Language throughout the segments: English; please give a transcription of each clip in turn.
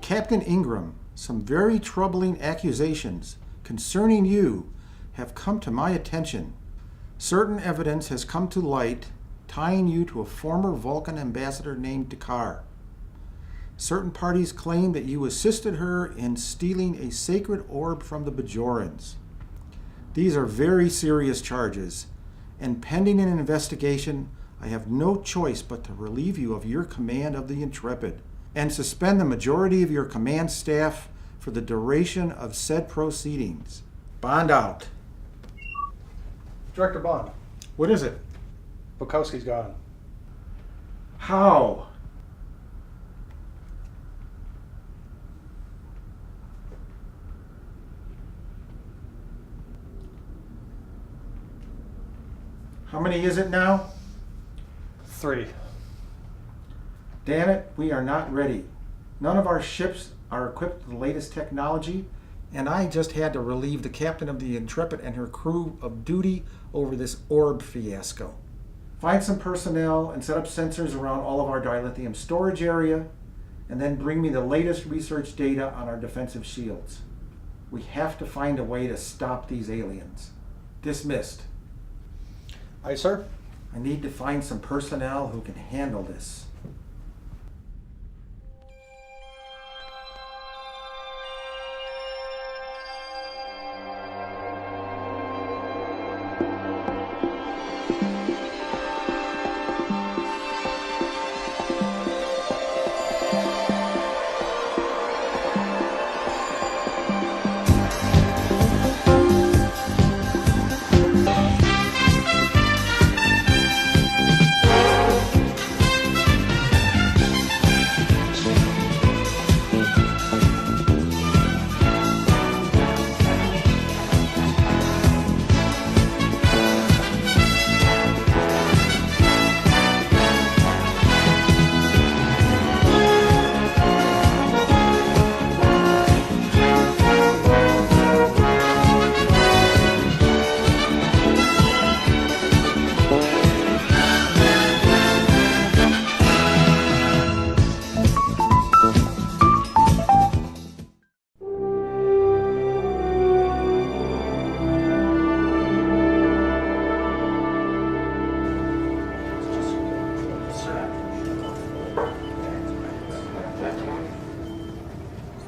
Captain Ingram, some very troubling accusations concerning you have come to my attention. Certain evidence has come to light tying you to a former Vulcan ambassador named Dakar. Certain parties claim that you assisted her in stealing a sacred orb from the Bajorans. These are very serious charges, and pending an investigation, I have no choice but to relieve you of your command of the Intrepid and suspend the majority of your command staff for the duration of said proceedings. Bond out. Director Bond, What is it? Bukowski's gone. How? How many is it now? 3. Damn it, we are not ready. None of our ships are equipped with the latest technology, and I just had to relieve the captain of the Intrepid and her crew of duty over this orb fiasco. Find some personnel and set up sensors around all of our dilithium storage area, and then bring me the latest research data on our defensive shields. We have to find a way to stop these aliens. Dismissed. Aye, sir. I need to find some personnel who can handle this.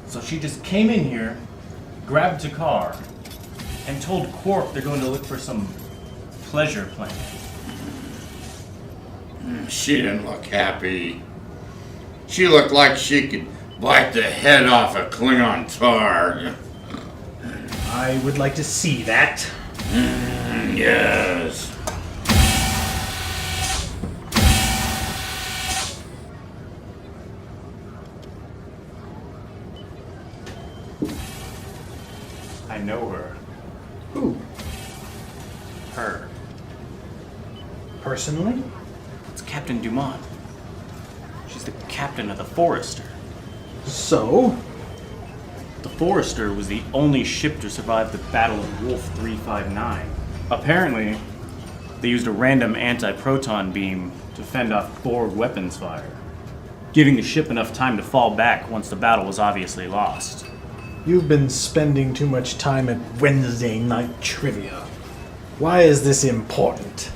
So she just came in here, grabbed a car, and told Quark they're going to look for some pleasure planet. She didn't look happy. She looked like she could bite the head off a Klingon tar. I would like to see that. Yes. I know her. Who? Her. Personally? It's Captain Dumont. She's the captain of the Forester. So? The Forester was the only ship to survive the Battle of Wolf 359. Apparently, they used a random anti-proton beam to fend off Borg weapons fire, giving the ship enough time to fall back once the battle was obviously lost. You've been spending too much time at Wednesday night trivia. Why is this important?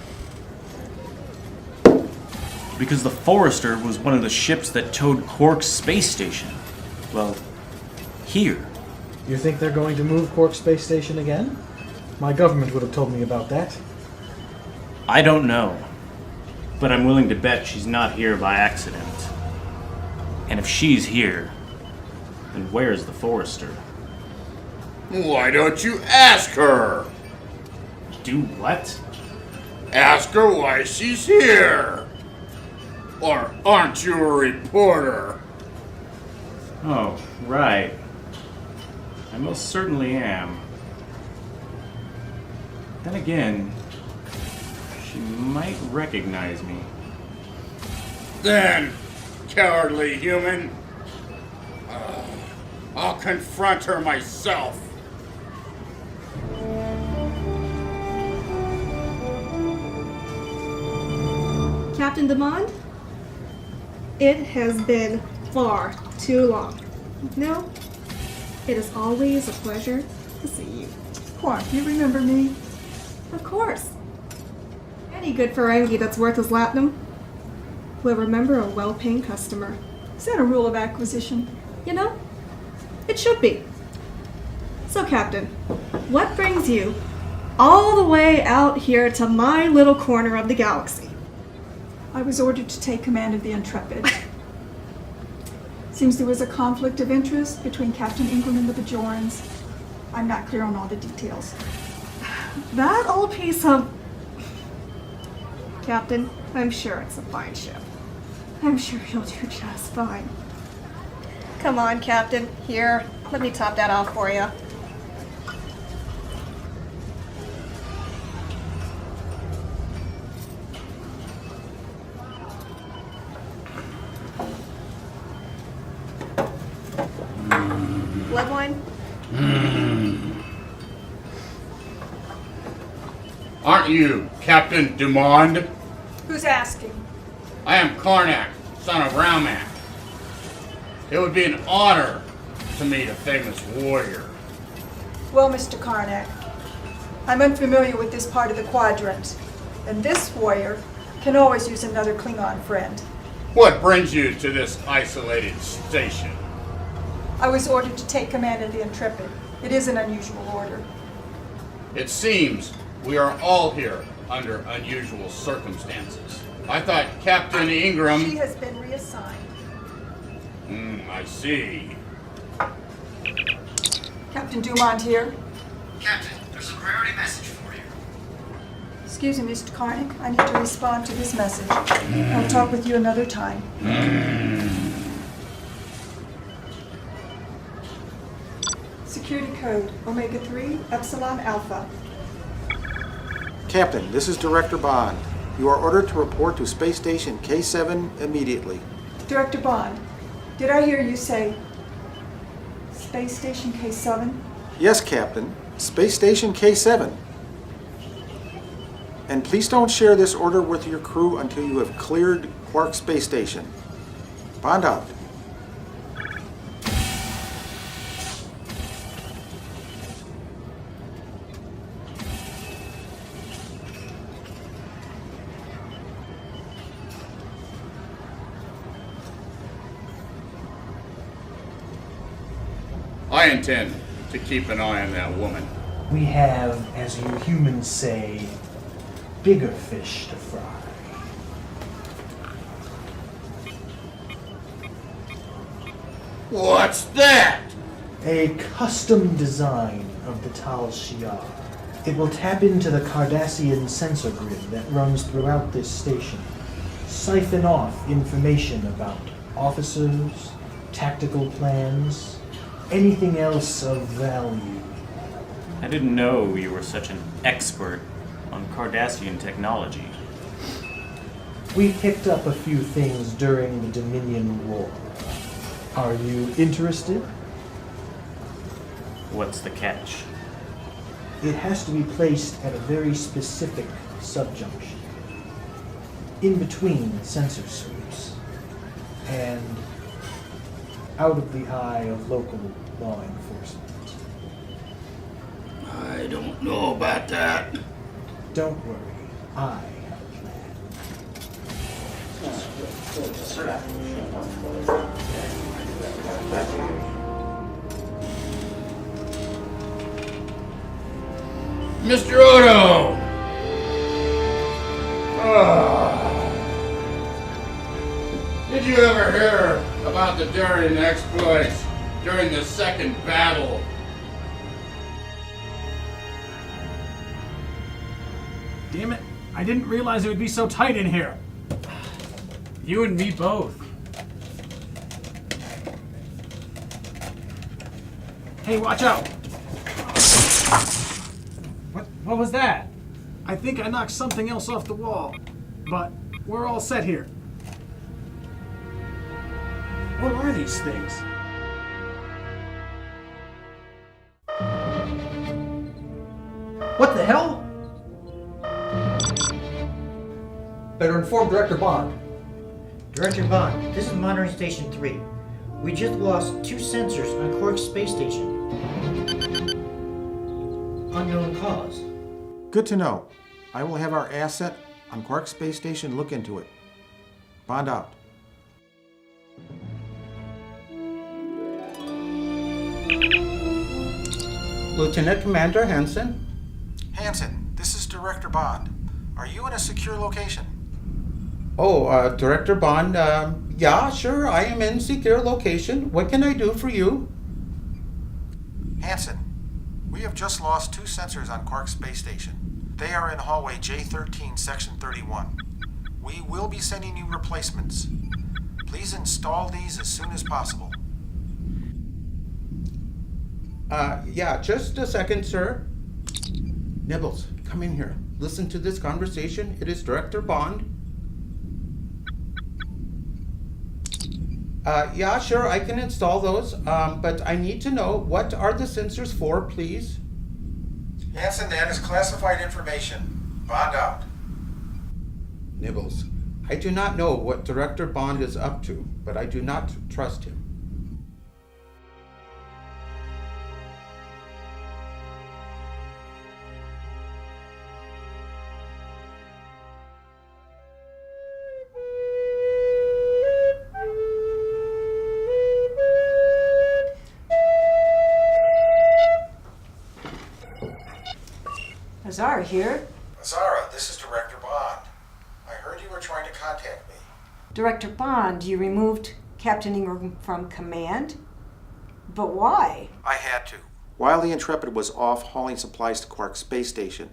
Because the Forester was one of the ships that towed Quark's space station. Well, here. You think they're going to move Quark Space Station again? My government would have told me about that. I don't know, but I'm willing to bet she's not here by accident. And if she's here, then where's the Forester? Why don't you ask her? Do what? Ask her why she's here. Or aren't you a reporter? Oh, right. I most certainly am. Then again, she might recognize me. Then, cowardly human, I'll confront her myself. Captain Dumont, it has been far too long. No, it is always a pleasure to see you. Quark, you remember me? Of course. Any good Ferengi that's worth his latinum will remember a well-paying customer. Is that a rule of acquisition? You know, it should be. So, Captain, what brings you all the way out here to my little corner of the galaxy? I was ordered to take command of the Intrepid. Seems there was a conflict of interest between Captain Ingram and the Bajorans. I'm not clear on all the details. That old piece of... Captain, I'm sure it's a fine ship. I'm sure you'll do just fine. Come on, Captain. Here, let me top that off for you. Blood wine? Aren't you Captain Dumond? Who's asking? I am Karnak, son of Raumak. It would be an honor to meet a famous warrior. Well, Mr. Karnak, I'm unfamiliar with this part of the quadrant, and this warrior can always use another Klingon friend. What brings you to this isolated station? I was ordered to take command of the Intrepid. It is an unusual order. It seems we are all here under unusual circumstances. I thought Captain Ingram... She has been reassigned. I see. Captain Dumont here. Captain, there's a priority message for you. Excuse me, Mr. Karnak. I need to respond to this message. I'll talk with you another time. Security code Omega 3 Epsilon Alpha. Captain, this is Director Bond. You are ordered to report to Space Station K7 immediately. Director Bond, did I hear you say Space Station K7? Yes, Captain. Space Station K7. And please don't share this order with your crew until you have cleared Quark Space Station. Bond out. I intend to keep an eye on that woman. We have, as you humans say, bigger fish to fry. What's that? A custom design of the Tal Shiar. It will tap into the Cardassian sensor grid that runs throughout this station, siphon off information about officers, tactical plans, anything else of value. I didn't know you were such an expert on Cardassian technology. We picked up a few things during the Dominion War. Are you interested? What's the catch? It has to be placed at a very specific subjunction, in between sensor sweeps, and out of the eye of local law enforcement. I don't know about that. Don't worry, I have a plan. Mr. Odo! Did you ever hear about the daring exploits during the second battle? Damn it, I didn't realize it would be so tight in here. You and me both. Hey, watch out! What was that? I think I knocked something else off the wall, but we're all set here. What are these things? What the hell? Better inform Director Bond. Director Bond, this is Monitoring Station 3. We just lost 2 sensors on Quark space station. Unknown cause. Good to know. I will have our asset on Quark Space Station look into it. Bond out. Lieutenant Commander Hansen? Hansen, this is Director Bond. Are you in a secure location? Oh, Director Bond, yeah, sure, I am in secure location. What can I do for you? Hansen, we have just lost 2 sensors on Quark Space Station. They are in hallway J13, Section 31. We will be sending you replacements. Please install these as soon as possible. Yeah, just a second, sir. Nibbles, come in here. Listen to this conversation. It is Director Bond. Yeah, sure, I can install those, but I need to know, what are the sensors for, please? Hansen, that is classified information. Bond out. Nibbles, I do not know what Director Bond is up to, but I do not trust him. Azara here. Azara, this is Director Bond. I heard you were trying to contact me. Director Bond, you removed Captain Ingram from command? But why? I had to. While the Intrepid was off hauling supplies to Quark Space Station,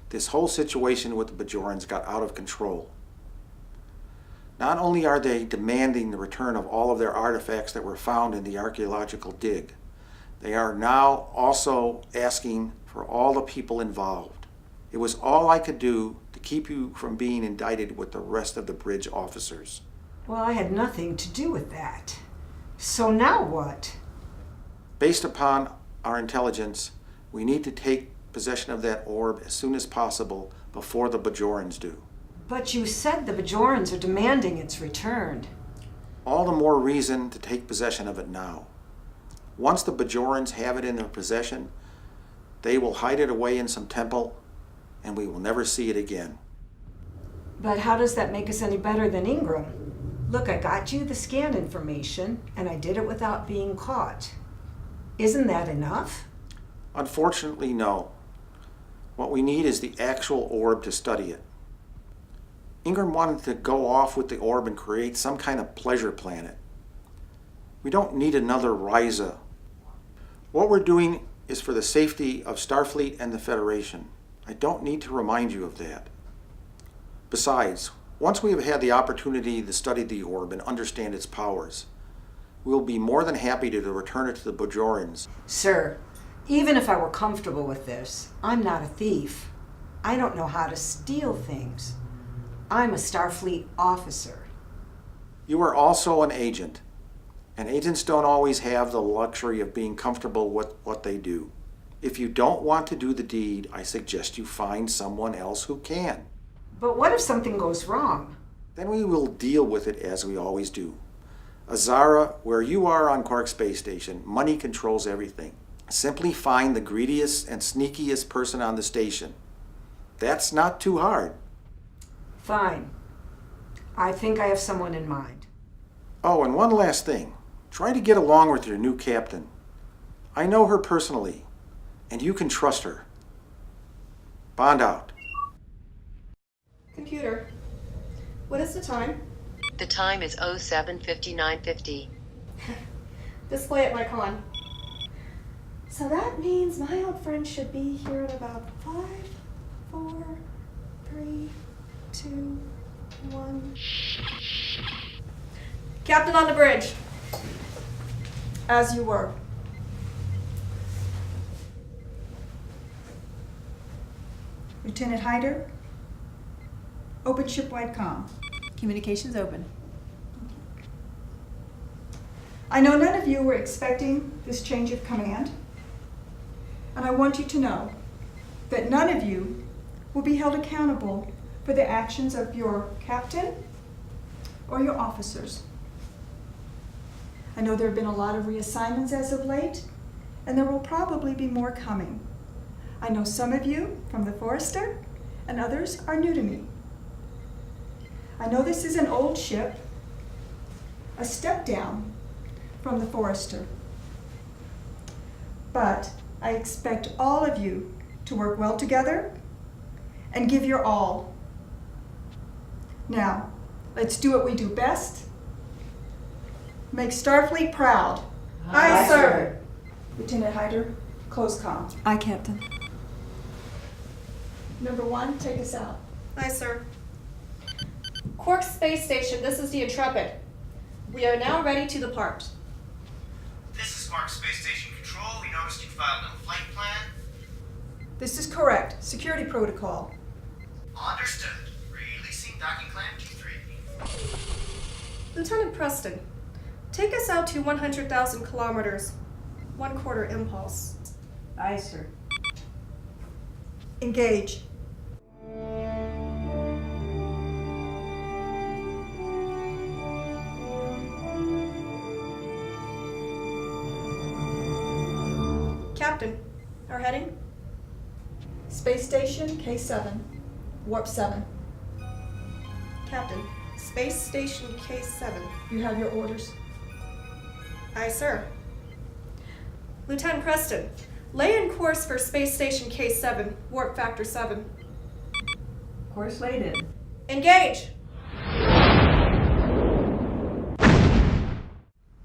this whole situation with the Bajorans got out of control. Not only are they demanding the return of all of their artifacts that were found in the archaeological dig, they are now also asking for all the people involved. It was all I could do to keep you from being indicted with the rest of the bridge officers. Well, I had nothing to do with that. So now what? Based upon our intelligence, we need to take possession of that orb as soon as possible before the Bajorans do. But you said the Bajorans are demanding its return. All the more reason to take possession of it now. Once the Bajorans have it in their possession, they will hide it away in some temple, and we will never see it again. But how does that make us any better than Ingram? Look, I got you the scan information, and I did it without being caught. Isn't that enough? Unfortunately, no. What we need is the actual orb to study it. Ingram wanted to go off with the orb and create some kind of pleasure planet. We don't need another Ryza. What we're doing is for the safety of Starfleet and the Federation. I don't need to remind you of that. Besides, once we have had the opportunity to study the orb and understand its powers, we'll be more than happy to return it to the Bajorans. Sir, even if I were comfortable with this, I'm not a thief. I don't know how to steal things. I'm a Starfleet officer. You are also an agent, and agents don't always have the luxury of being comfortable with what they do. If you don't want to do the deed, I suggest you find someone else who can. But what if something goes wrong? Then we will deal with it as we always do. Azara, where you are on Quark Space Station, money controls everything. Simply find the greediest and sneakiest person on the station. That's not too hard. Fine. I think I have someone in mind. Oh, and one last thing. Try to get along with your new captain. I know her personally, and you can trust her. Bond out. Computer, what is the time? The time is 07:59:50. Display at my con. So that means my old friend should be here in about 5, 4, 3, 2, 1. Captain on the bridge. As you were. Lieutenant Hyder, open shipwide comm. Communications open. I know none of you were expecting this change of command, and I want you to know that none of you will be held accountable for the actions of your captain or your officers. I know there have been a lot of reassignments as of late, and there will probably be more coming. I know some of you from the Forester, and others are new to me. I know this is an old ship, a step down from the Forester. But I expect all of you to work well together and give your all. Now, let's do what we do best. Make Starfleet proud. Aye, sir. Lieutenant Hyder, close comm. Aye, Captain. Number 1, take us out. Aye, sir. Quark Space Station, this is the Intrepid. We are now ready to depart. This is Quark Space Station Control. We noticed you filed no flight plan. This is correct. Security protocol. Understood. Releasing docking clamp Q3. Lieutenant Preston, take us out to 100,000 kilometers, 1/4 impulse. Aye, sir. Engage. Captain, our heading? Space Station K7, Warp 7. Captain, Space Station K7. You have your orders. Aye, sir. Lieutenant Preston, lay in course for Space Station K7, warp factor 7. Course laid in. Engage!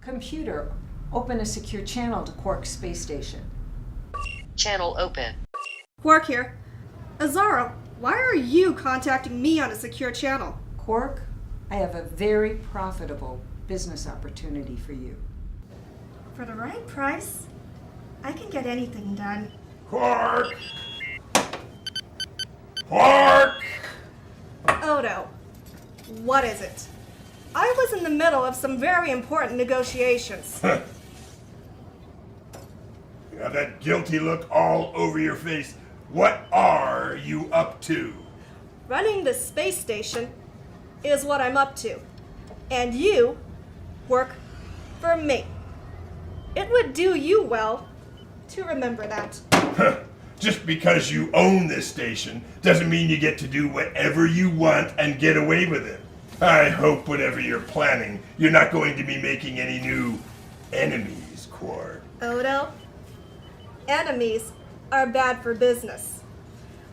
Computer, open a secure channel to Quark Space Station. Channel open. Quark here. Azara, why are you contacting me on a secure channel? Quark, I have a very profitable business opportunity for you. For the right price, I can get anything done. Quark! Quark! Odo, what is it? I was in the middle of some very important negotiations. You have that guilty look all over your face. What are you up to? Running the space station is what I'm up to. And you work for me. It would do you well to remember that. Just because you own this station doesn't mean you get to do whatever you want and get away with it. I hope whatever you're planning, you're not going to be making any new enemies, Quark. Odo, enemies are bad for business.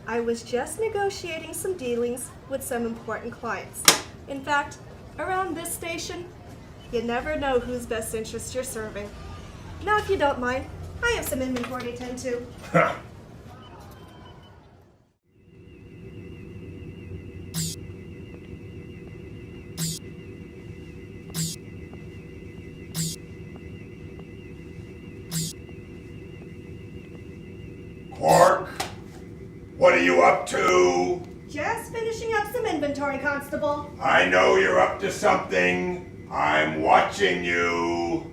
I was just negotiating some dealings with some important clients. In fact, around this station, you never know whose best interest you're serving. Now, if you don't mind, I have some inventory to tend to. Quark, what are you up to? Just finishing up some inventory, Constable. I know you're up to something. I'm watching you.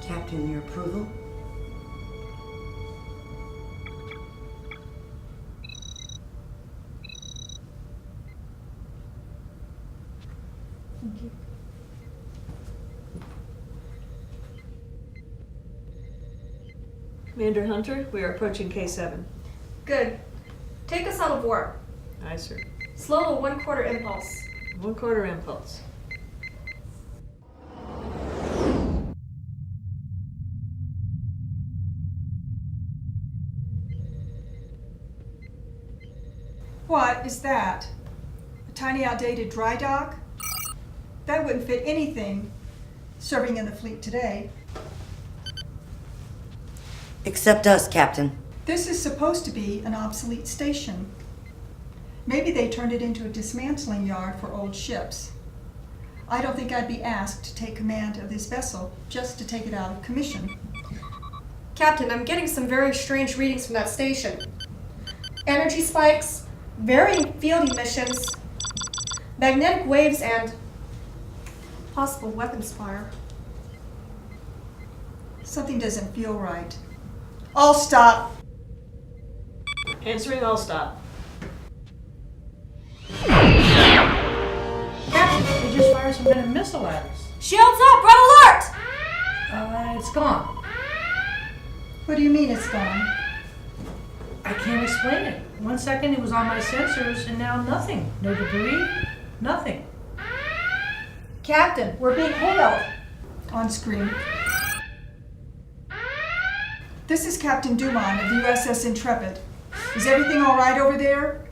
Captain, your approval? Thank you. Commander Hunter, we are approaching K7. Good. Take us out of warp. Aye, sir. Slow 1/4 impulse. 1/4 impulse. What is that? A tiny outdated dry dock? That wouldn't fit anything serving in the fleet today. Except us, Captain. This is supposed to be an obsolete station. Maybe they turned it into a dismantling yard for old ships. I don't think I'd be asked to take command of this vessel just to take it out of commission. Captain, I'm getting some very strange readings from that station. Energy spikes, varying field emissions. magnetic waves, and possible weapons fire. Something doesn't feel right. All stop. Answering all stop. Captain, they just fired some kind of missile at us. Shields up! Red alert! It's gone. What do you mean it's gone? I can't explain it. 1 second it was on my sensors, and now nothing. No debris, nothing. Captain, we're being hailed. On screen. This is Captain Dumont of the USS Intrepid. Is everything all right over there?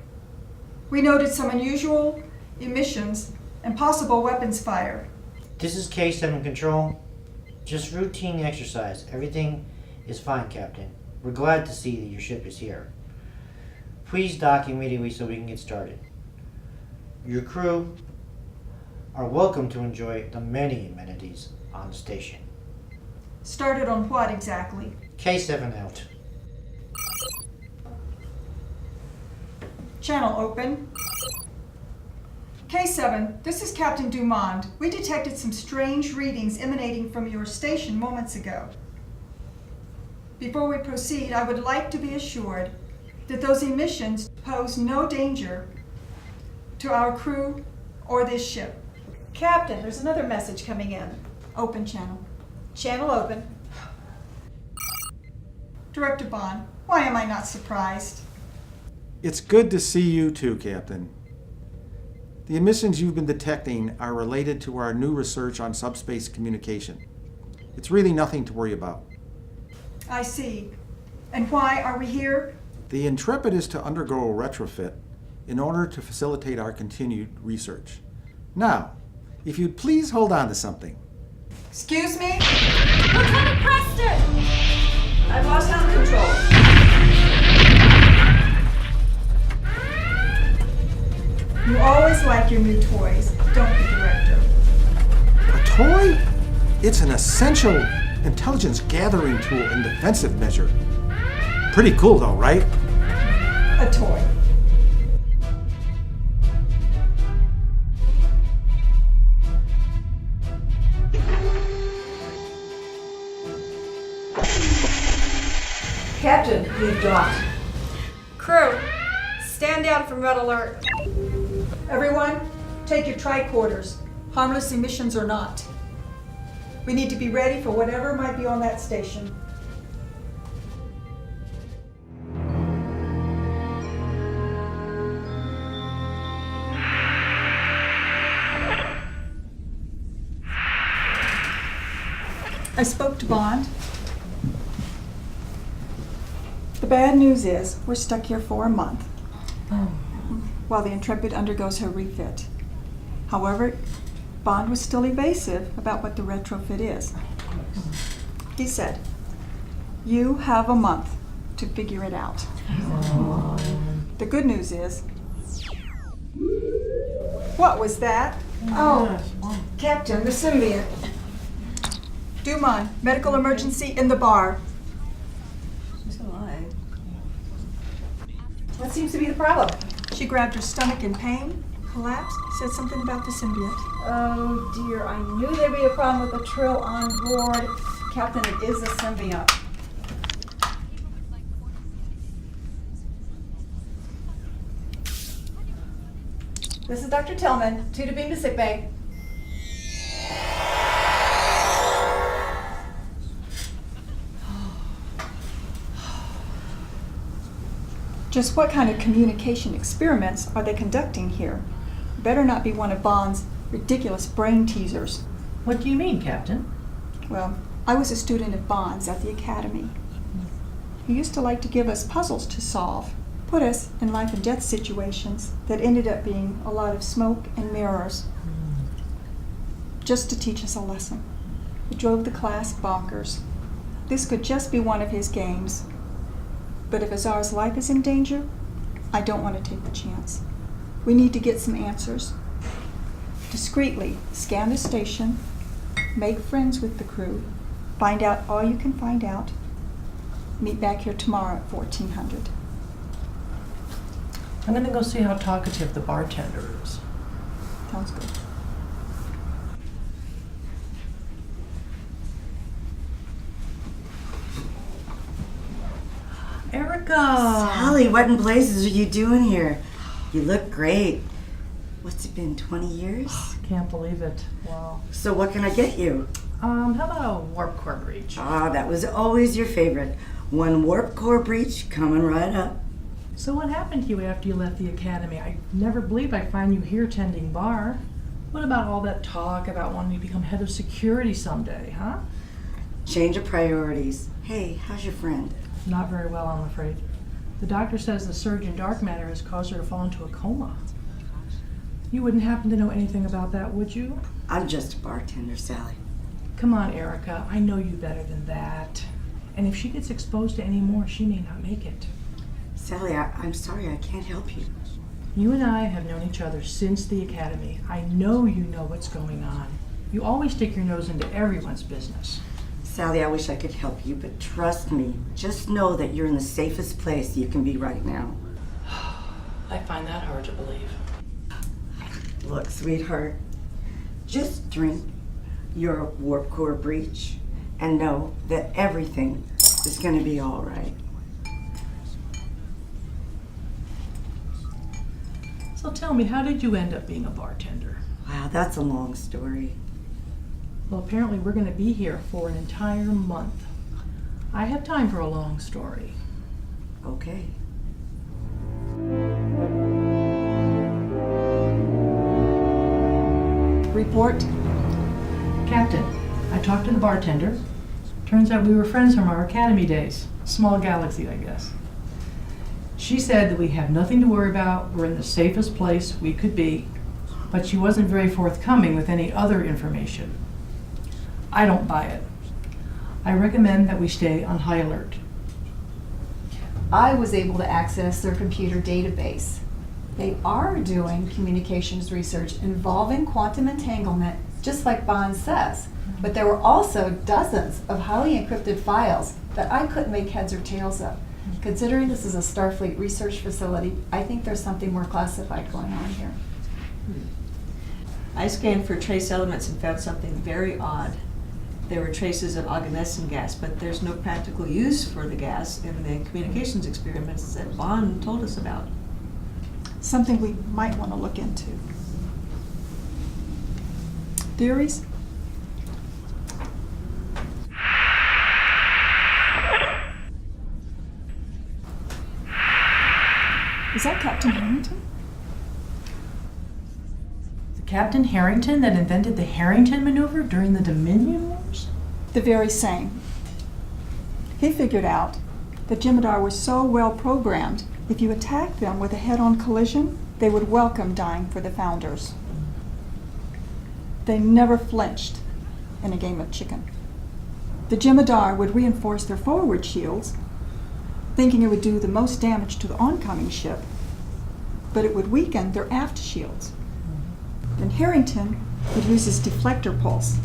We noted some unusual emissions and possible weapons fire. This is K7 Control. Just routine exercise. Everything is fine, Captain. We're glad to see that your ship is here. Please dock immediately so we can get started. Your crew are welcome to enjoy the many amenities on the station. Started on what exactly? K7 out. Channel open. K7, this is Captain Dumont. We detected some strange readings emanating from your station moments ago. Before we proceed, I would like to be assured that those emissions pose no danger to our crew or this ship. Captain, there's another message coming in. Open channel. Channel open. Director Bond, why am I not surprised? It's good to see you too, Captain. The emissions you've been detecting are related to our new research on subspace communication. It's really nothing to worry about. I see. And why are we here? The Intrepid is to undergo a retrofit in order to facilitate our continued research. Now, if you'd please hold on to something. Excuse me? Lieutenant Preston! I've lost sound control. You always like your new toys, don't you, Director? A toy? It's an essential intelligence gathering tool and defensive measure. Pretty cool though, right? A toy. Captain, we've docked. Crew, stand down from red alert. Everyone, take your tricorders, harmless emissions or not. We need to be ready for whatever might be on that station. I spoke to Bond. The bad news is we're stuck here for a month while the Intrepid undergoes her refit. However, Bond was still evasive about what the retrofit is. He said, "You have a month to figure it out." The good news is, what was that? Oh, Captain, the symbiote. Dumont, medical emergency in the bar. She's alive. What seems to be the problem? She grabbed her stomach in pain, collapsed, said something about the symbiote. Oh dear, I knew there'd be a problem with the trill on board. Captain, it is a symbiote. This is Dr. Tillman, 2 to beam to sickbay. Just what kind of communication experiments are they conducting here? Better not be one of Bond's ridiculous brain teasers. What do you mean, Captain? Well, I was a student of Bond's at the academy. He used to like to give us puzzles to solve, put us in life and death situations that ended up being a lot of smoke and mirrors, just to teach us a lesson. It drove the class bonkers. This could just be one of his games. But if Azar's life is in danger, I don't want to take the chance. We need to get some answers. Discreetly scan the station, make friends with the crew, find out all you can find out. Meet back here tomorrow at 1400. I'm gonna go see how talkative the bartender is. Sounds good. Erica! Sally, what in blazes are you doing here? You look great. What's it been, 20 years? Can't believe it. Wow. So what can I get you? How about a warp core breach? Ah, that was always your favorite. One warp core breach coming right up. So what happened to you after you left the academy? I never believed I'd find you here tending bar. What about all that talk about wanting to become head of security someday, huh? Change of priorities. Hey, how's your friend? Not very well, I'm afraid. The doctor says the surge in dark matter has caused her to fall into a coma. You wouldn't happen to know anything about that, would you? I'm just a bartender, Sally. Come on, Erica. I know you better than that. And if she gets exposed to any more, she may not make it. Sally, I'm sorry I can't help you. You and I have known each other since the academy. I know you know what's going on. You always stick your nose into everyone's business. Sally, I wish I could help you, but trust me, just know that you're in the safest place you can be right now. I find that hard to believe. Look, sweetheart, just drink your warp core breach and know that everything is going to be all right. So tell me, how did you end up being a bartender? Wow, that's a long story. Well, apparently we're going to be here for an entire month. I have time for a long story. Okay. Report. Captain, I talked to the bartender. Turns out we were friends from our academy days. Small galaxy, I guess. She said that we have nothing to worry about, we're in the safest place we could be, but she wasn't very forthcoming with any other information. I don't buy it. I recommend that we stay on high alert. I was able to access their computer database. They are doing communications research involving quantum entanglement, just like Bond says. But there were also dozens of highly encrypted files that I couldn't make heads or tails of. Considering this is a Starfleet research facility, I think there's something more classified going on here. I scanned for trace elements and found something very odd. There were traces of agoniston gas, but there's no practical use for the gas in the communications experiments that Bond told us about. Something we might want to look into. Theories? Is that Captain Harrington? The Captain Harrington that invented the Harrington maneuver during the Dominion Wars? The very same. He figured out that Jem'Hadar was so well programmed, if you attacked them with a head-on collision, they would welcome dying for the Founders. They never flinched in a game of chicken. The Jem'Hadar would reinforce their forward shields, thinking it would do the most damage to the oncoming ship, but it would weaken their aft shields. Then Harrington would use his deflector pulse,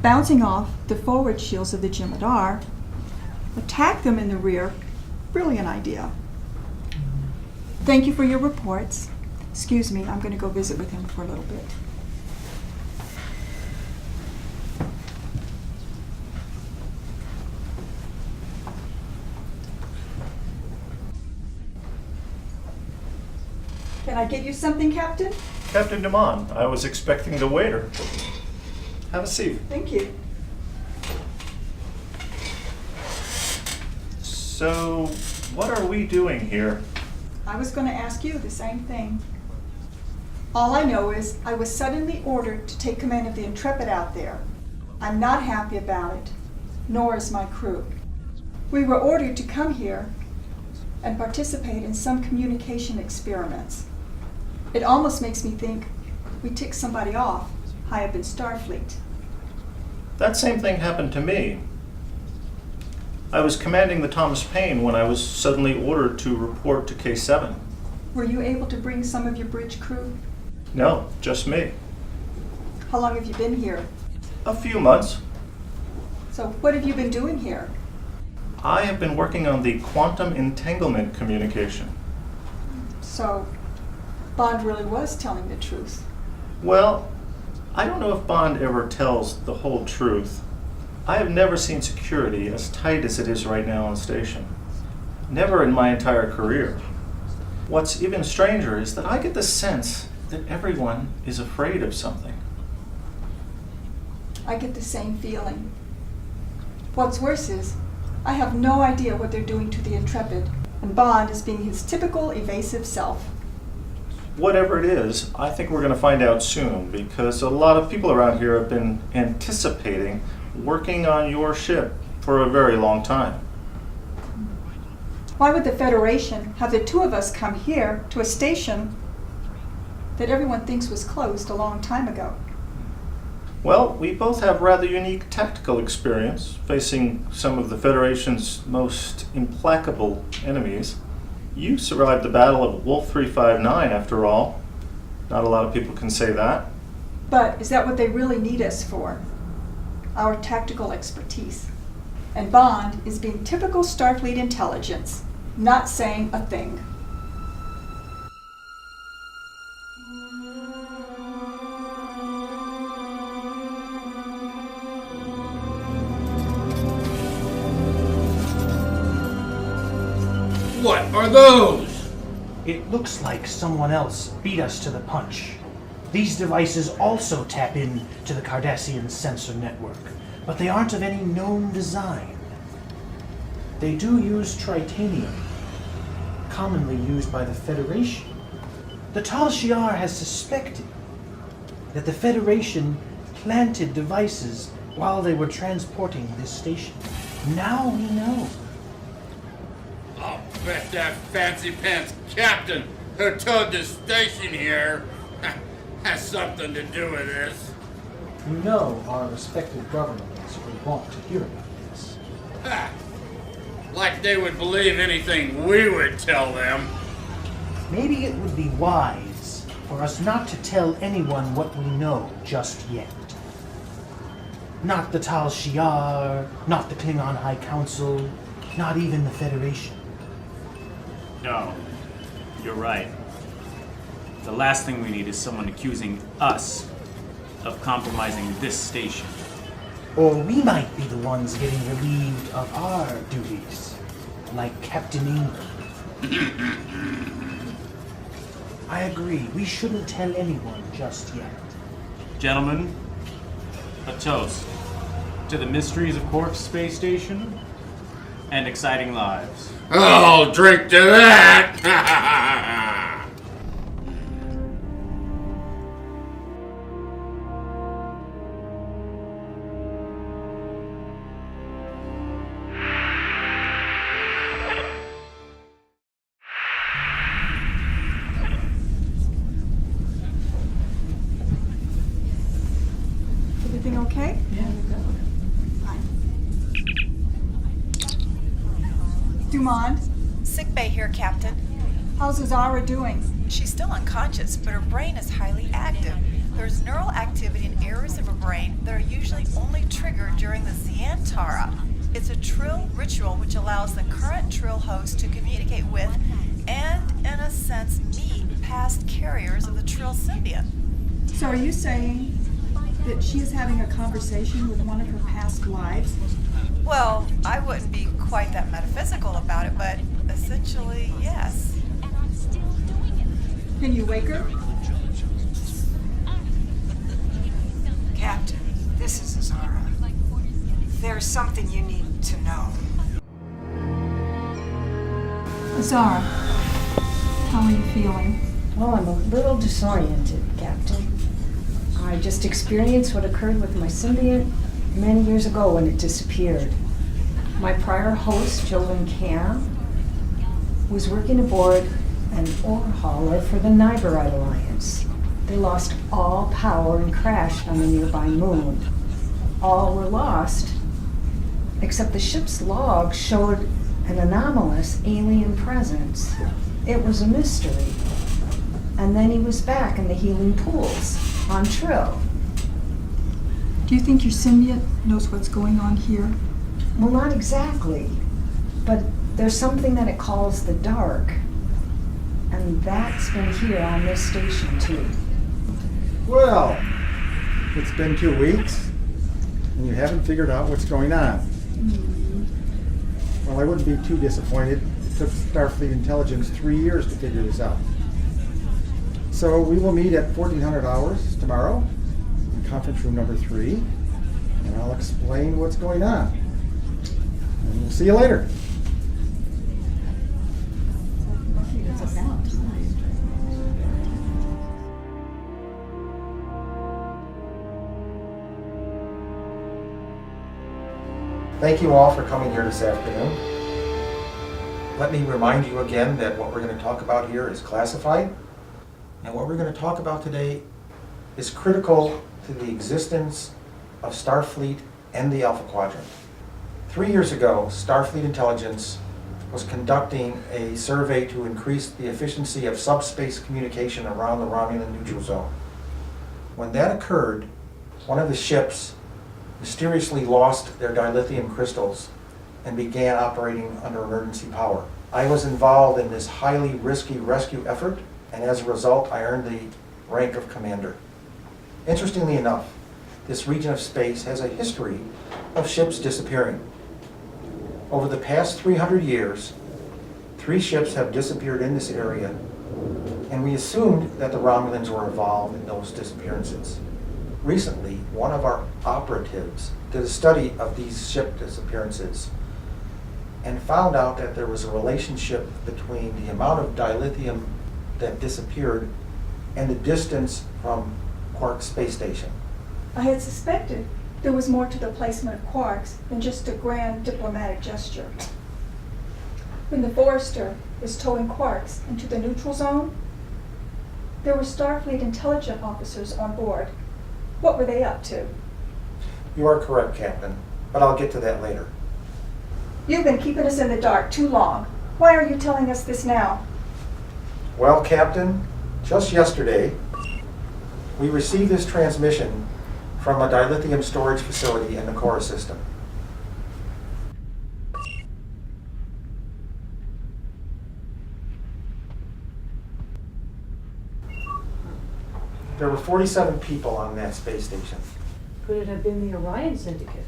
bouncing off the forward shields of the Jem'Hadar, attack them in the rear. Brilliant idea. Thank you for your reports. Excuse me, I'm going to go visit with him for a little bit. Can I get you something, Captain? Captain DeMond, I was expecting the waiter. Have a seat. Thank you. So, what are we doing here? I was going to ask you the same thing. All I know is I was suddenly ordered to take command of the Intrepid out there. I'm not happy about it, nor is my crew. We were ordered to come here and participate in some communication experiments. It almost makes me think we ticked somebody off high up in Starfleet. That same thing happened to me. I was commanding the Thomas Paine when I was suddenly ordered to report to K7. Were you able to bring some of your bridge crew? No, just me. How long have you been here? A few months. So what have you been doing here? I have been working on the quantum entanglement communication. So Bond really was telling the truth. Well, I don't know if Bond ever tells the whole truth. I have never seen security as tight as it is right now on station. Never in my entire career. What's even stranger is that I get the sense that everyone is afraid of something. I get the same feeling. What's worse is, I have no idea what they're doing to the Intrepid, and Bond is being his typical evasive self. Whatever it is, I think we're going to find out soon, because a lot of people around here have been anticipating working on your ship for a very long time. Why would the Federation have the two of us come here to a station that everyone thinks was closed a long time ago? Well, we both have rather unique tactical experience facing some of the Federation's most implacable enemies. You survived the Battle of Wolf 359, after all. Not a lot of people can say that. But is that what they really need us for? Our tactical expertise. And Bond is being typical Starfleet intelligence, not saying a thing. What are those? It looks like someone else beat us to the punch. These devices also tap in to the Cardassian sensor network, but they aren't of any known design. They do use tritanium, commonly used by the Federation. The Tal Shiar has suspected that the Federation planted devices while they were transporting this station. Now we know. I'll bet that fancy pants captain who towed the station here has something to do with this. You know our respective governments will want to hear about this. Ha! Like they would believe anything we would tell them. Maybe it would be wise for us not to tell anyone what we know just yet. Not the Tal Shiar, not the Klingon High Council, not even the Federation. No, you're right. The last thing we need is someone accusing us of compromising this station. Or we might be the ones getting relieved of our duties, like Captain Ingram. I agree, we shouldn't tell anyone just yet. Gentlemen, a toast to the mysteries of Quark's space station and exciting lives. I'll drink to that! Everything okay? Yeah. Dumont, Sickbay here, Captain. how's Azara doing? She's still unconscious, but her brain is highly active. There's neural activity in areas of her brain that are usually only triggered during the Ziantara. It's a Trill ritual which allows the current Trill host to communicate with, and in a sense, meet past carriers of the Trill symbiont. So are you saying that she is having a conversation with one of her past lives? Well, I wouldn't be quite that metaphysical about it, but essentially, yes. Can you wake her? Captain, this is Azara. There's something you need to know. Azara, how are you feeling? Well, I'm a little disoriented, Captain. I just experienced what occurred with my symbiont many years ago when it disappeared. My prior host, Jovan Cam, was working aboard an ore hauler for the Niberite Alliance. They lost all power and crashed on a nearby moon. All were lost, except the ship's log showed an anomalous alien presence. It was a mystery. And then he was back in the healing pools on Trill. Do you think your symbiont knows what's going on here? Well, not exactly, but there's something that it calls the dark. And that's been here on this station, too. Well, it's been 2 weeks, and you haven't figured out what's going on. Well, I wouldn't be too disappointed. It took Starfleet Intelligence 3 years to figure this out. So we will meet at 1400 hours tomorrow in conference room number 3, and I'll explain what's going on. And we'll see you later. Thank you all for coming here this afternoon. Let me remind you again that what we're going to talk about here is classified, and what we're going to talk about today is critical to the existence of Starfleet and the Alpha Quadrant. 3 years ago, Starfleet Intelligence was conducting a survey to increase the efficiency of subspace communication around the Romulan neutral zone. When that occurred, one of the ships mysteriously lost their dilithium crystals and began operating under emergency power. I was involved in this highly risky rescue effort, and as a result, I earned the rank of commander. Interestingly enough, this region of space has a history of ships disappearing. Over the past 300 years, 3 ships have disappeared in this area, and we assumed that the Romulans were involved in those disappearances. Recently, one of our operatives did a study of these ship disappearances and found out that there was a relationship between the amount of dilithium that disappeared and the distance from Quark space station. I had suspected there was more to the placement of quarks than just a grand diplomatic gesture. When the Forester was towing quarks into the neutral zone, there were Starfleet intelligence officers on board. What were they up to? You are correct, Captain, but I'll get to that later. You've been keeping us in the dark too long. Why are you telling us this now? Well, Captain, just yesterday, we received this transmission from a dilithium storage facility in the Covert system. There were 47 people on that space station. Could it have been the Orion Syndicate?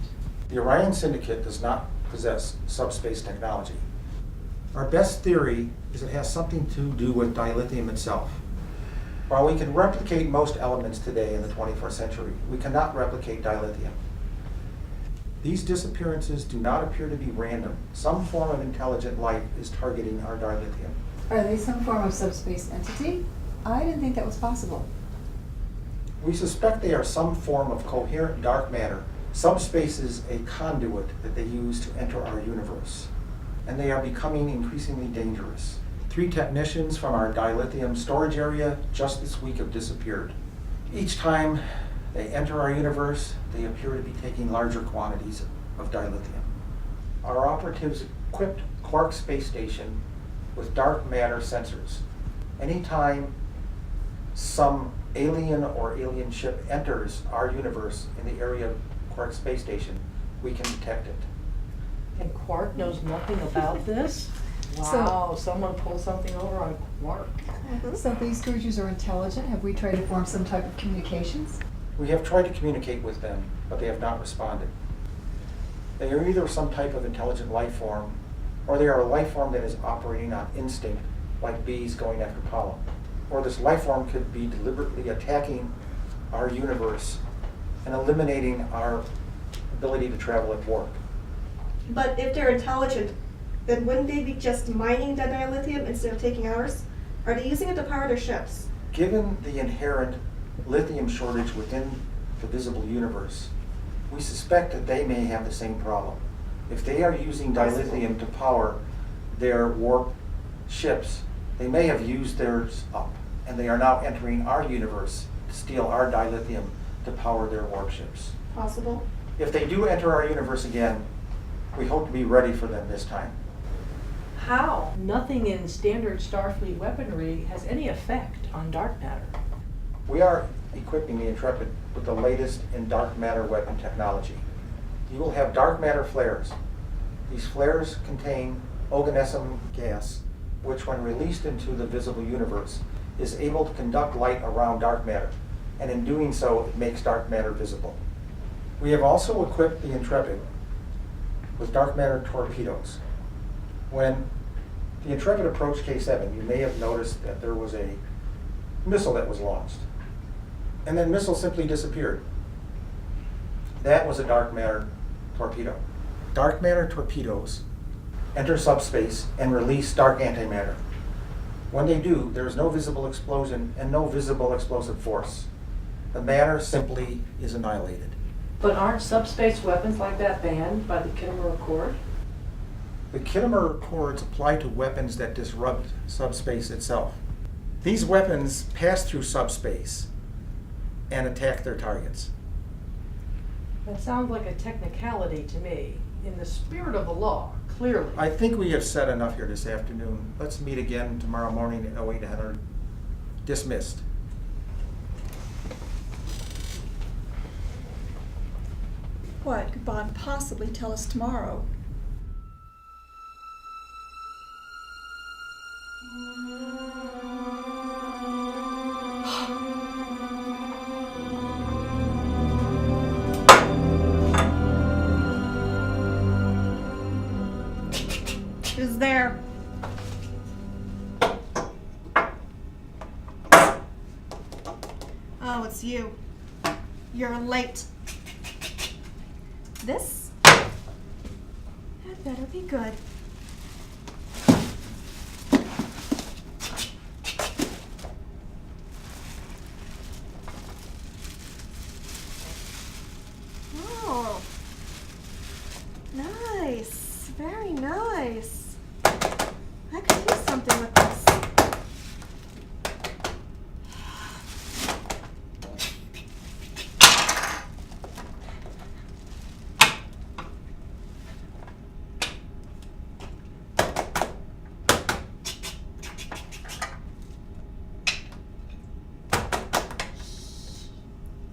The Orion Syndicate does not possess subspace technology. Our best theory is it has something to do with dilithium itself. While we can replicate most elements today in the 21st century, we cannot replicate dilithium. These disappearances do not appear to be random. Some form of intelligent life is targeting our dilithium. Are they some form of subspace entity? I didn't think that was possible. We suspect they are some form of coherent dark matter. Subspace is a conduit that they use to enter our universe, and they are becoming increasingly dangerous. 3 technicians from our dilithium storage area just this week have disappeared. Each time they enter our universe, they appear to be taking larger quantities of dilithium. Our operatives equipped Quark space station with dark matter sensors. Anytime some alien or alien ship enters our universe in the area of Quark space station, we can detect it. And Quark knows nothing about this? Wow, someone pulled something over on Quark. So these creatures are intelligent. Have we tried to form some type of communications? We have tried to communicate with them, but they have not responded. They are either some type of intelligent life form, or they are a life form that is operating on instinct, like bees going after pollen. Or this life form could be deliberately attacking our universe and eliminating our ability to travel at warp. But if they're intelligent, then wouldn't they be just mining the dilithium instead of taking ours? Are they using it to power their ships? Given the inherent lithium shortage within the visible universe, we suspect that they may have the same problem. If they are using dilithium to power their warp ships, they may have used theirs up, and they are now entering our universe to steal our dilithium to power their warp ships. Possible. If they do enter our universe again, we hope to be ready for them this time. How? Nothing in standard Starfleet weaponry has any effect on dark matter. We are equipping the Intrepid with the latest in dark matter weapon technology. You will have dark matter flares. These flares contain oganescent gas, which when released into the visible universe is able to conduct light around dark matter. and in doing so, it makes dark matter visible. We have also equipped the Intrepid with dark matter torpedoes. When the Intrepid approached K7, you may have noticed that there was a missile that was launched. And then missile simply disappeared. That was a dark matter torpedo. Dark matter torpedoes enter subspace and release dark antimatter. When they do, there is no visible explosion and no visible explosive force. The matter simply is annihilated. But aren't subspace weapons like that banned by the Kittimer Accord? The Kittimer Accords apply to weapons that disrupt subspace itself. These weapons pass through subspace and attack their targets. That sounds like a technicality to me. In the spirit of the law, clearly. I think we have said enough here this afternoon. Let's meet again tomorrow morning at 0800. Dismissed. What could Bond possibly tell us tomorrow? Who's there? Oh, it's you. You're late. This had better be good. Oh, nice. Very nice. I could use something with this.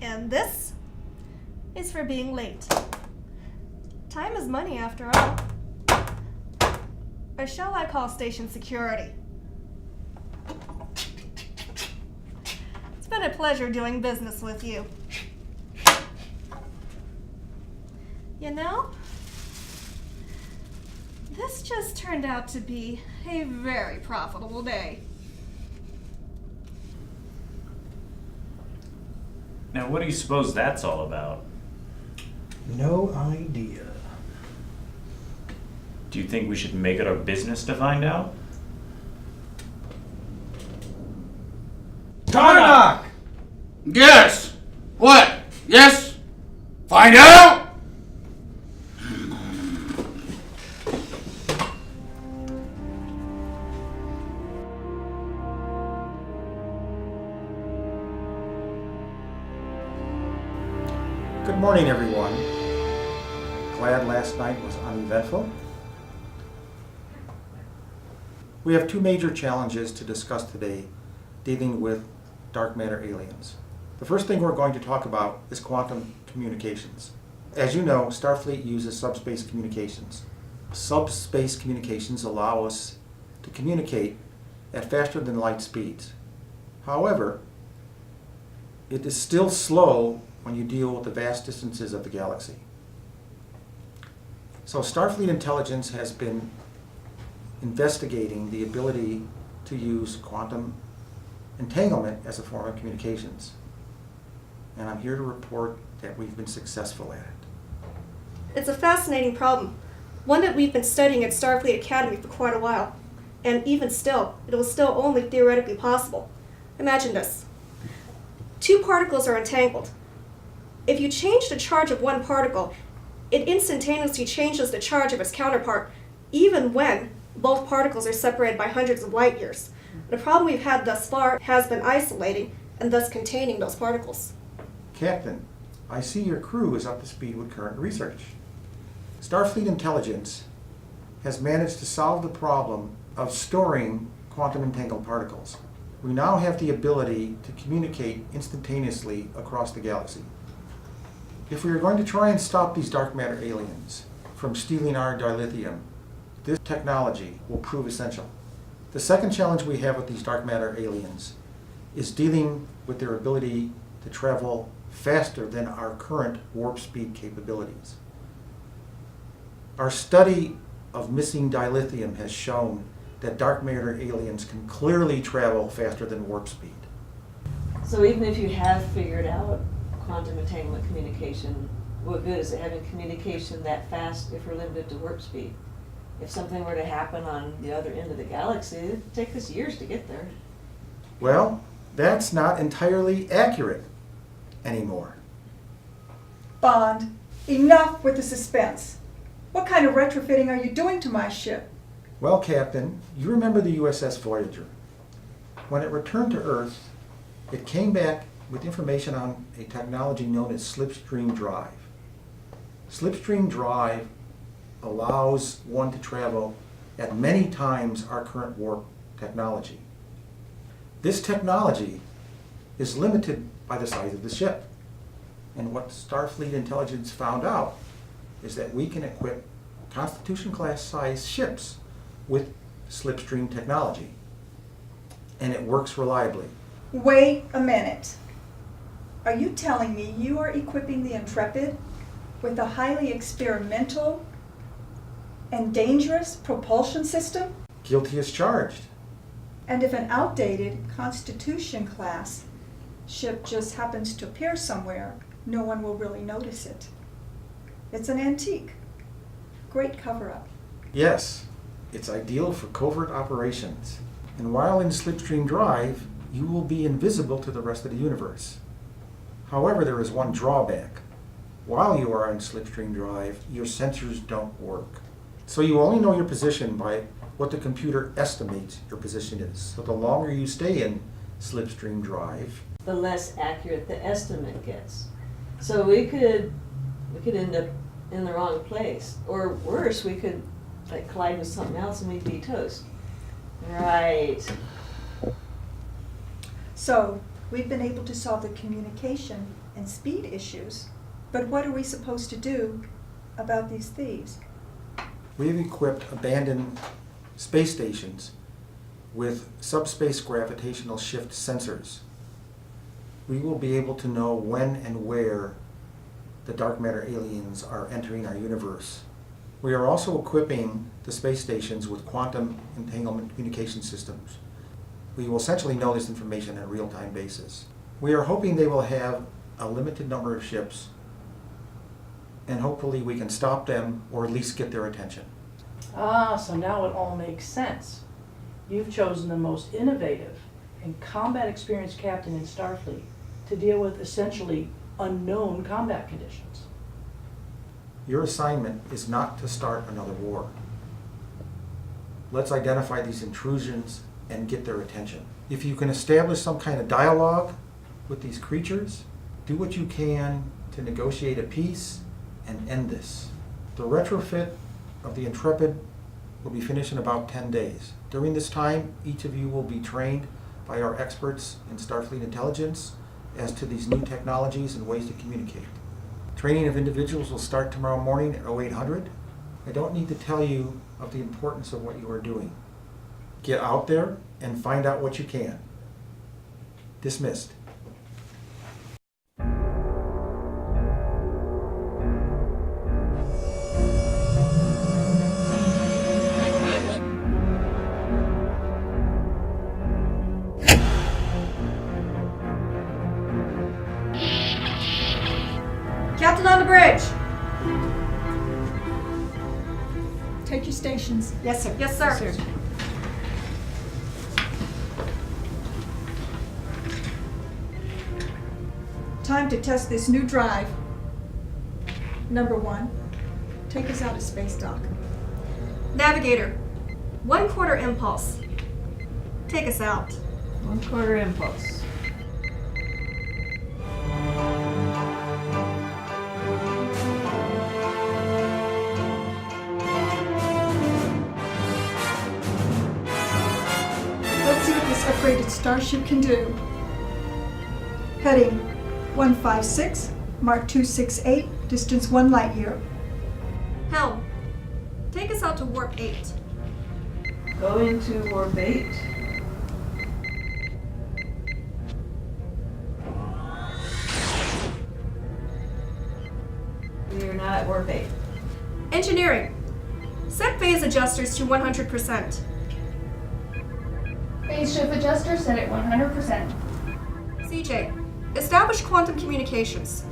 And this is for being late. Time is money after all. Or shall I call station security? It's been a pleasure doing business with you. You know, this just turned out to be a very profitable day. Now, what do you suppose that's all about? No idea. Do you think we should make it our business to find out? Tarnock! Yes! What? Yes? Find out? Good morning, everyone. Glad last night was uneventful. We have two major challenges to discuss today dealing with dark matter aliens. The first thing we're going to talk about is quantum communications. As you know, Starfleet uses subspace communications. Subspace communications allow us to communicate at faster than light speeds. However, it is still slow when you deal with the vast distances of the galaxy. So Starfleet Intelligence has been investigating the ability to use quantum entanglement as a form of communications. And I'm here to report that we've been successful at it. It's a fascinating problem, one that we've been studying at Starfleet Academy for quite a while. And even still, it was still only theoretically possible. Imagine this. Two particles are entangled. If you change the charge of one particle, it instantaneously changes the charge of its counterpart, even when both particles are separated by hundreds of light years. The problem we've had thus far has been isolating and thus containing those particles. Captain, I see your crew is up to speed with current research. Starfleet Intelligence has managed to solve the problem of storing quantum entangled particles. We now have the ability to communicate instantaneously across the galaxy. If we are going to try and stop these dark matter aliens from stealing our dilithium, this technology will prove essential. The second challenge we have with these dark matter aliens is dealing with their ability to travel faster than our current warp speed capabilities. Our study of missing dilithium has shown that dark matter aliens can clearly travel faster than warp speed. So even if you have figured out quantum entanglement communication, what good is it having communication that fast if we're limited to warp speed? If something were to happen on the other end of the galaxy, it'd take us years to get there. Well, that's not entirely accurate anymore. Bond, enough with the suspense. What kind of retrofitting are you doing to my ship? Well, Captain, you remember the USS Voyager. When it returned to Earth, it came back with information on a technology known as slipstream drive. Slipstream drive allows one to travel at many times our current warp technology. This technology is limited by the size of the ship. And what Starfleet intelligence found out is that we can equip Constitution-class size ships with slipstream technology. And it works reliably. Wait a minute. Are you telling me you are equipping the Intrepid with a highly experimental and dangerous propulsion system? Guilty as charged. And if an outdated Constitution class ship just happens to appear somewhere, no one will really notice it. It's an antique. Great cover-up. Yes, it's ideal for covert operations. And while in slipstream drive, you will be invisible to the rest of the universe. However, there is one drawback. While you are in slipstream drive, your sensors don't work. So you only know your position by what the computer estimates your position is. So the longer you stay in slipstream drive, the less accurate the estimate gets. So we could end up in the wrong place. Or worse, we could like collide with something else and we'd be toast. Right. So we've been able to solve the communication and speed issues, but what are we supposed to do about these thieves? we've equipped abandoned space stations with subspace gravitational shift sensors. We will be able to know when and where the dark matter aliens are entering our universe. We are also equipping the space stations with quantum entanglement communication systems. We will essentially know this information on a real-time basis. We are hoping they will have a limited number of ships, and hopefully we can stop them or at least get their attention. Ah, so now it all makes sense. You've chosen the most innovative and combat experienced captain in Starfleet to deal with essentially unknown combat conditions. Your assignment is not to start another war. Let's identify these intrusions and get their attention. If you can establish some kind of dialogue with these creatures, do what you can to negotiate a peace and end this. The retrofit of the Intrepid will be finished in about 10 days. During this time, each of you will be trained by our experts in Starfleet intelligence as to these new technologies and ways to communicate. Training of individuals will start tomorrow morning at 0800. I don't need to tell you of the importance of what you are doing. Get out there and find out what you can. Dismissed. Captain on the bridge! Take your stations. Yes, sir. Yes, sir. Yes, sir. Time to test this new drive. Number 1, take us out of space dock. Navigator, 1/4 impulse. Take us out. 1/4 impulse. Let's see what this upgraded starship can do. Heading 156, Mark 268, distance 1 light year. Helm, take us out to warp 8. Go into warp 8. at warp 8. Engineering. Set phase adjusters to 100%. Phase shift adjuster set at 100%. CJ, establish quantum communications.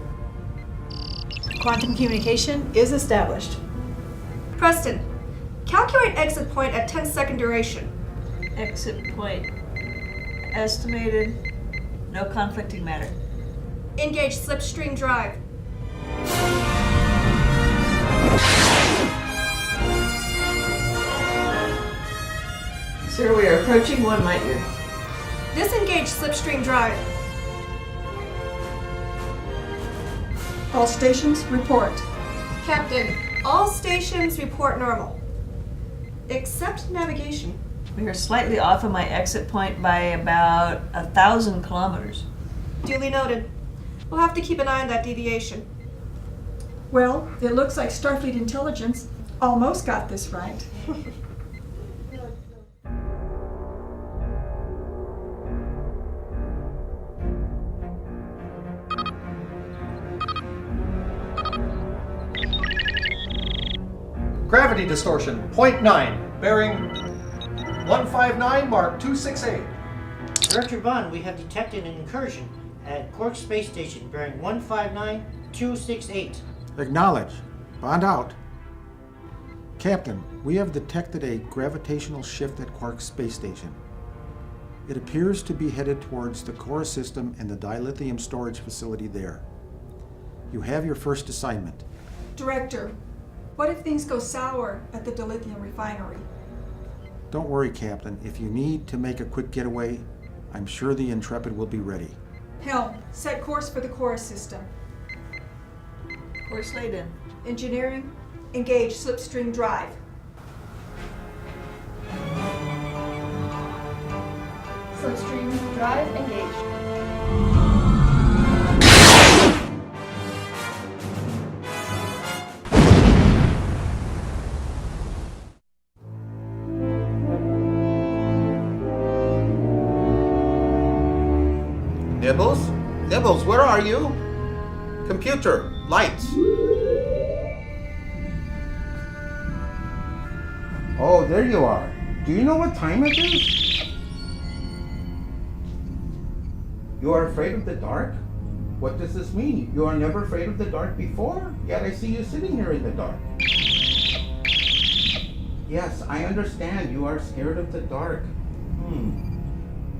Quantum communication is established. Preston, calculate exit point at 10-second duration. Exit point estimated. No conflicting matter. Engage slipstream drive. Sir, we are approaching 1 light year. Disengage slipstream drive. All stations report. Captain, all stations report normal. Except navigation. We are slightly off of my exit point by about 1,000 kilometers. Duly noted. We'll have to keep an eye on that deviation. Well, it looks like Starfleet intelligence almost got this right. Gravity distortion, 0.9, bearing 159, mark 268. Director Bond, we have detected an incursion at Quark Space Station bearing 159-268. Acknowledge. Bond out. Captain, we have detected a gravitational shift at Quark Space Station. It appears to be headed towards the core system and the dilithium storage facility there. You have your first assignment. Director, what if things go sour at the dilithium refinery? Don't worry, Captain. If you need to make a quick getaway, I'm sure the Intrepid will be ready. Helm, set course for the core system. Course laid in. Engineering, engage slipstream drive. Slipstream drive engaged. Nibbles? Nibbles, where are you? Computer, lights. Oh, there you are. Do you know what time it is? You are afraid of the dark? What does this mean? You are never afraid of the dark before? Yet I see you sitting here in the dark. Yes, I understand. You are scared of the dark.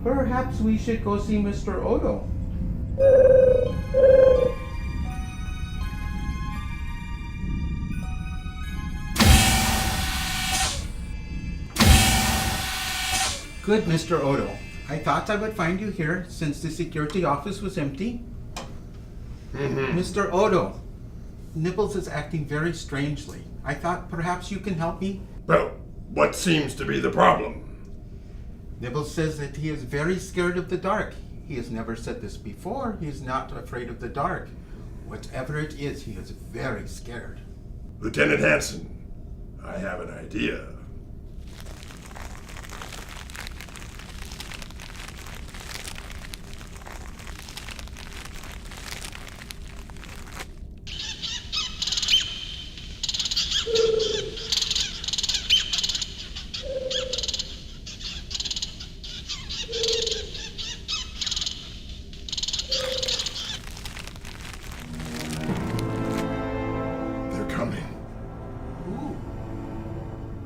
Perhaps we should go see Mr. Odo. Good, Mr. Odo. I thought I would find you here since the security office was empty. Mr. Odo, Nibbles is acting very strangely. I thought perhaps you can help me. Well, what seems to be the problem? Nibbles says that he is very scared of the dark. He has never said this before. He is not afraid of the dark. Whatever it is, he is very scared. Lieutenant Hansen, I have an idea.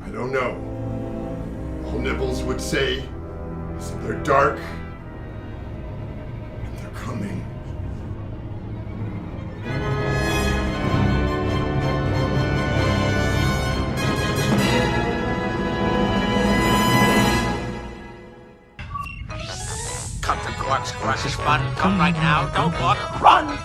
I don't know. All Nibbles would say is that they're dark and they're coming. Come to Quark's Crush's Fun. Come right now. Don't walk. Run!